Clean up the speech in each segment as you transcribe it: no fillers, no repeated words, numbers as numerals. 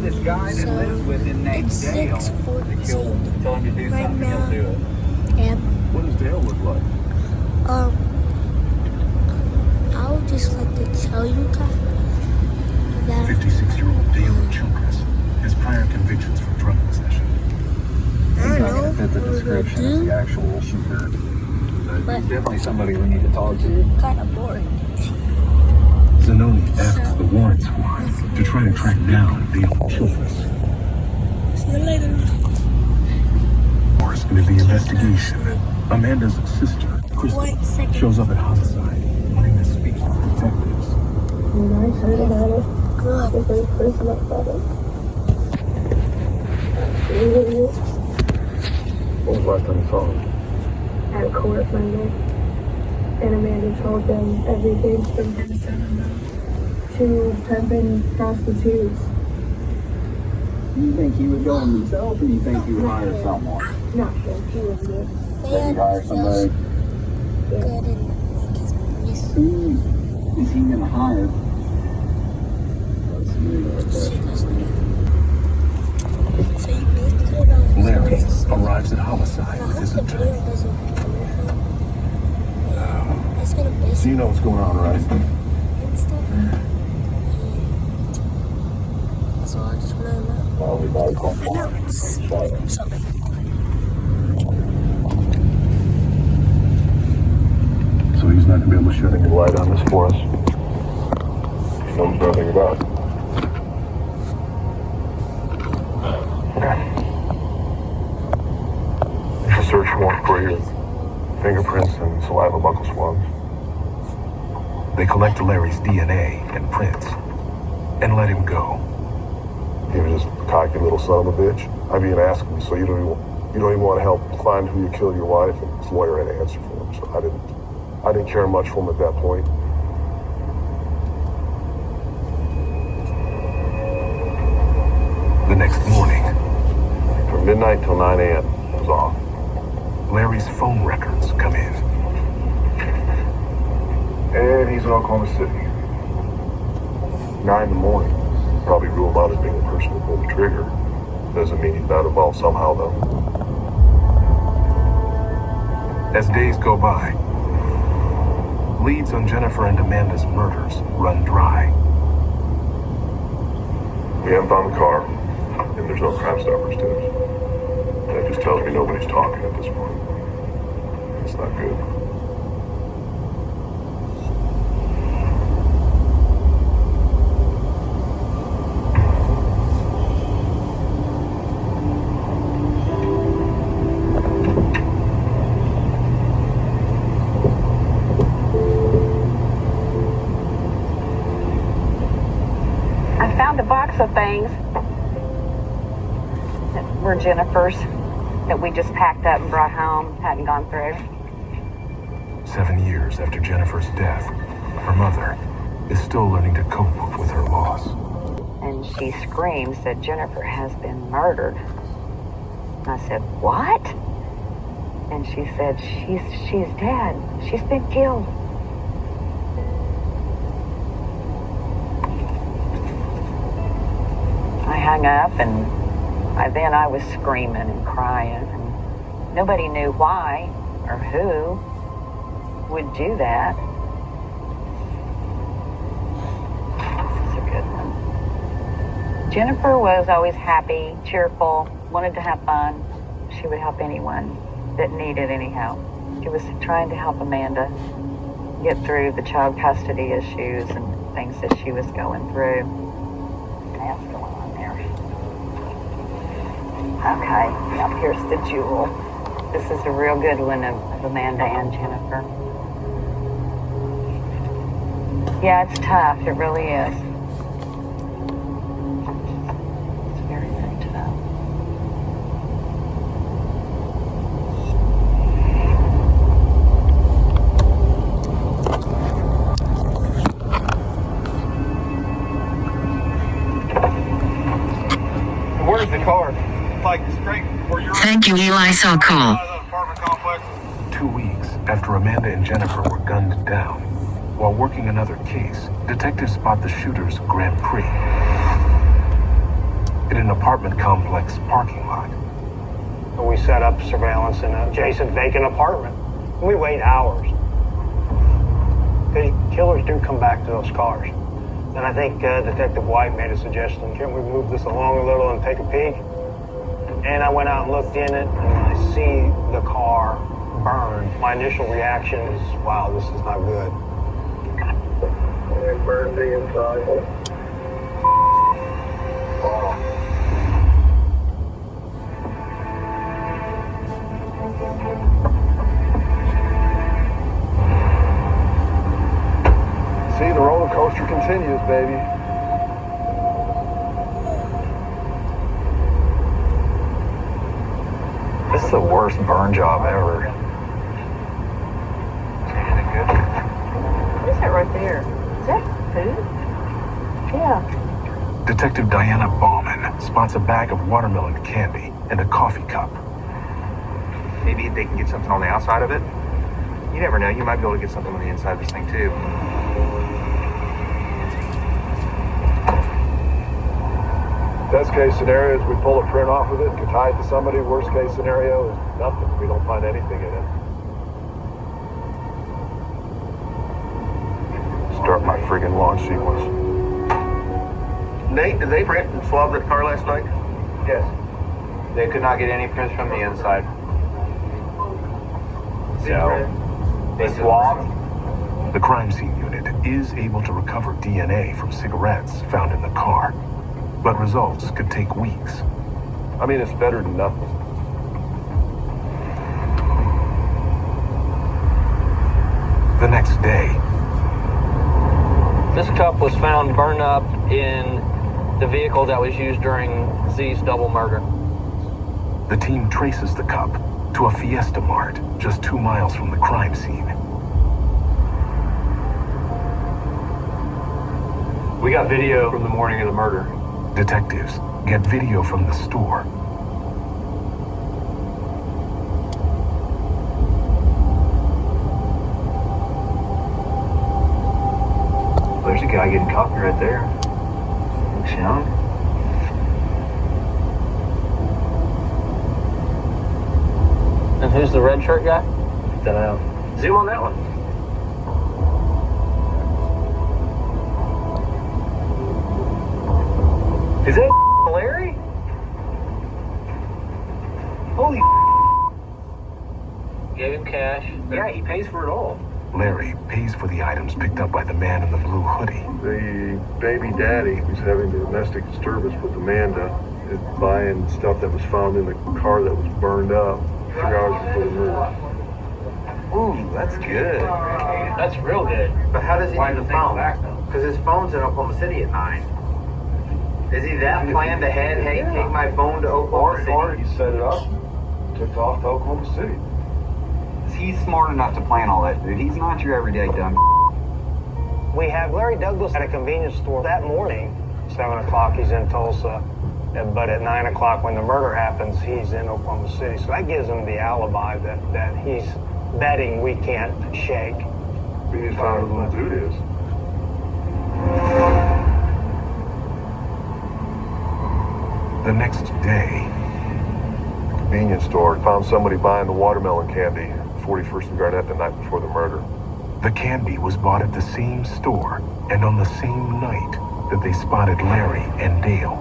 have this guy that lives with him named it's Dale. To kill him. Tell him to do right something, now. he'll do it. And What does Dale look like? I would just like to tell you guys that 56-year-old Dale Childress has prior convictions for drug possession. I don't know Fit the what we're gonna description of do, the actual shooter. but He's definitely somebody we need to talk to. kind of boring. Zanoni asks the warrant squad to try to track down Dale Childress. See you later. In the investigation, Amanda's sister, Crystal, 1 second. shows up at homicide, wanting to speak with detectives. When I heard about it, Good. the first person I thought of. What was the last time you saw him? At court Monday. And Amanda told them everything from to pimping prostitutes. Do you think he would go himself, or do you think he would hire someone? Not sure he was good. Maybe hire somebody. Good and like his voice. Who is he going to hire? Let's see right See there. you guys later. So you basically don't Larry arrives at homicide with his the video attorney. doesn't do anything. It's gonna So basically you know what's going on, right? and stuff. So I just wanna know. So So he's not going to be able to shed any light on this for us. He knows nothing about it. Okay. There's a search warrant for your fingerprints and saliva buccal swabs. They collect Larry's DNA and prints and let him go. He was just a cocky little son of a bitch. I mean, ask him, so you don't even want to help find who you killed your wife, and his lawyer had to answer for him. So I didn't care much for him at that point. The next morning, From midnight till 9 a.m. it was off. Larry's phone records come in. And he's in Oklahoma City. 9 in the morning. Probably rule him out as being the person who pulled the trigger. Doesn't mean he's not involved somehow, though. As days go by, leads on Jennifer and Amanda's murders run dry. We haven't found the car, and there's no Crime Stoppers tips. That just tells me nobody's talking at this point. It's not good. I found a box of things that were Jennifer's that we just packed up and brought home, hadn't gone through. 7 years after Jennifer's death, her mother is still learning to cope with her loss. And she screams that Jennifer has been murdered. And I said, what? And she said, she's dead. She's been killed. I hung up and I was screaming and crying. And nobody knew why or who would do that. This is a good one. Jennifer was always happy, cheerful, wanted to have fun. She would help anyone that needed any help. She was trying to help Amanda get through the child custody issues and things that she was going through. That's going on there. Okay, now here's the jewel. This is a real good one of Amanda and Jennifer. Yeah, it's tough. It really is. It's very, very tough. Where's the car? Like straight where you're Thank you, Eli Sokol. apartment complex. 2 weeks after Amanda and Jennifer were gunned down, while working another case, detectives spot the shooter's Grand Prix. in an apartment complex parking lot. We set up surveillance in an adjacent vacant apartment. We wait hours. The killers do come back to those cars. And I think Detective White made a suggestion, can't we move this along a little and take a peek? And I went out and looked in it, and I see the car burned. My initial reaction is, wow, this is not good. It burned the inside. See, the roller coaster continues, baby. This is the worst burn job ever. What is that right there? Is that food? Yeah. Detective Diana Bowman spots a bag of watermelon candy and a coffee cup. Maybe they can get something on the outside of it. You never know. You might be able to get something on the inside of this thing too. Best case scenario is we pull a print off of it and can tie it to somebody. Worst case scenario is nothing. We don't find anything in it. Start my friggin' launch sequence. Nate, did they print and swab that car last night? Yes. They could not get any prints from the inside. So, they swabbed. The crime scene unit is able to recover DNA from cigarettes found in the car, but results could take weeks. I mean, it's better than nothing. The next day, This cup was found burned up in the vehicle that was used during Z's double murder. the team traces the cup to a Fiesta Mart just 2 miles from the crime scene. We got video from the morning of the murder. Detectives get video from the store. There's a guy getting coffee right there. Looks young. And who's the red shirt guy? Don't know. Zoom on that one. Is that Larry? Holy Gave him cash. yeah, he pays for it all. Larry pays for the items picked up by the man in the blue hoodie. The baby daddy who's having the domestic disturbance with Amanda is buying stuff that was found in the car that was burned up 3 hours before the murder. Ooh, that's good. That's real good. But how does he Why need the the thing phone? back, though? Because his phone's in Oklahoma City at 9. Is he that planned ahead? Hey, take my phone to Oklahoma City. Or he set it up, took off to Oklahoma City. He's smart enough to plan all that, dude. He's not your everyday dumb. We have Larry Douglas at a convenience store that morning. 7 o'clock, he's in Tulsa. But at 9 o'clock, when the murder happens, he's in Oklahoma City. So that gives him the alibi that he's betting we can't shake. We need to find who the little dude is. The next day, Convenience store found somebody buying the watermelon candy, 41st and Garnett, the night before the murder. the candy was bought at the same store and on the same night that they spotted Larry and Dale.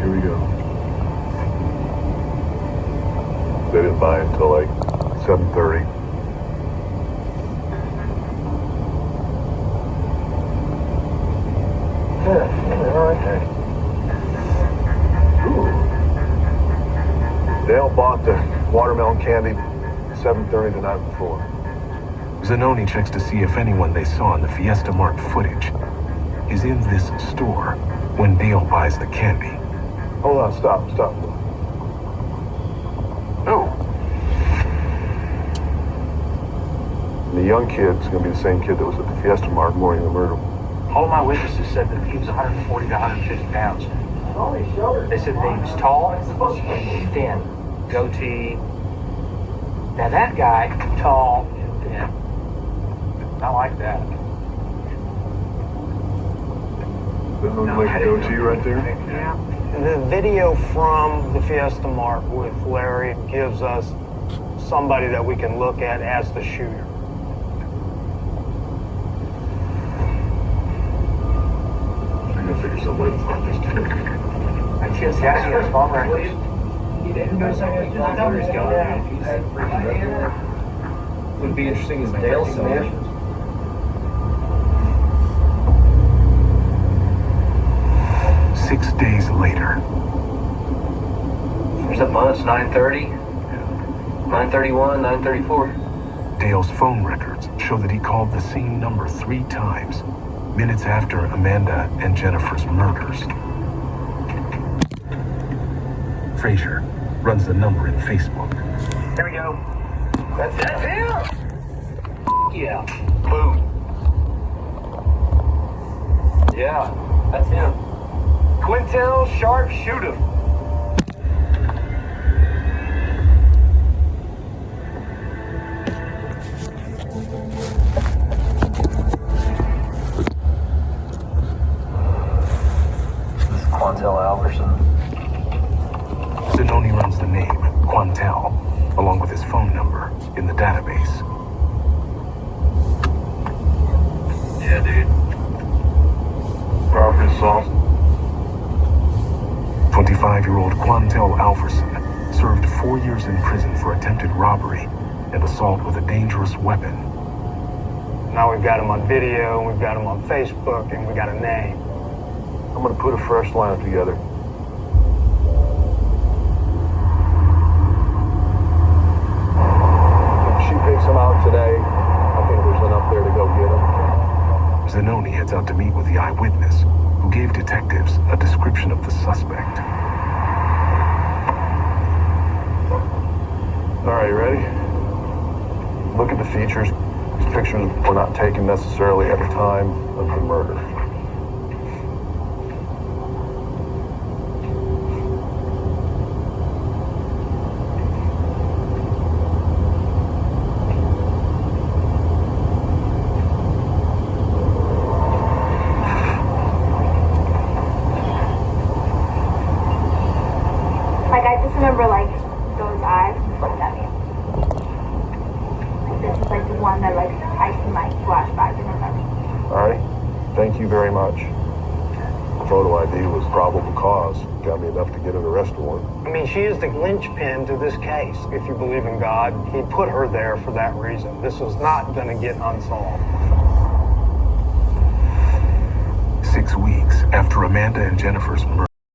Here we go. They didn't buy it until like 7:30. Dale bought the watermelon candy 7:30 the night before. Zanoni checks to see if anyone they saw in the Fiesta Mart footage is in this store when Dale buys the candy. Hold on, stop. Oh, The young kid's gonna be the same kid that was at the Fiesta Mart morning of the murder. All of my witnesses said that he was 140 to 150 pounds. They said that he was tall, thin, goatee. Now that guy, tall and thin. I like that. That looks like a goatee right there. Yeah. The video from the Fiesta Mart with Larry gives us somebody that we can look at as the shooter. I'm gonna figure some way to find this too. I just asked for his phone records. Where he's going. Would be interesting is Dale's solutions. 6 days later, There's a bunch, 9:30, 9:31, 9:34. Dale's phone records show that he called the same number 3 times, minutes after Amanda and Jennifer's murders. Frazier runs the number in Facebook. Here we go. That's him! Yeah. Boom. Yeah, that's him. Quintel Sharpshooter. This is Quantel Alverson. Zanoni runs the name, Quantel, along with his phone number, in the database. Yeah, dude. Property assault. 25-year-old Quantel Alverson served 4 years in prison for attempted robbery and assault with a dangerous weapon. Now we've got him on video, we've got him on Facebook, and we got a name. I'm gonna put a fresh lineup together. If she picks him out today, I think there's enough there to go get him. Zanoni heads out to meet with the eyewitness, who gave detectives a description of the suspect. All right, you ready? Look at the features. These pictures were not taken necessarily at the time of the murder. Like, I just remember, like, those eyes looked at me. Like, this is, like, the one that, like, I can, like, flash back and remember. All right, thank you very much. The photo ID was probable cause. Got me enough to get an arrest warrant. I mean, she is the linchpin to this case. If you believe in God, he put her there for that reason. This was not going to get unsolved. 6 weeks after Amanda and Jennifer's murder,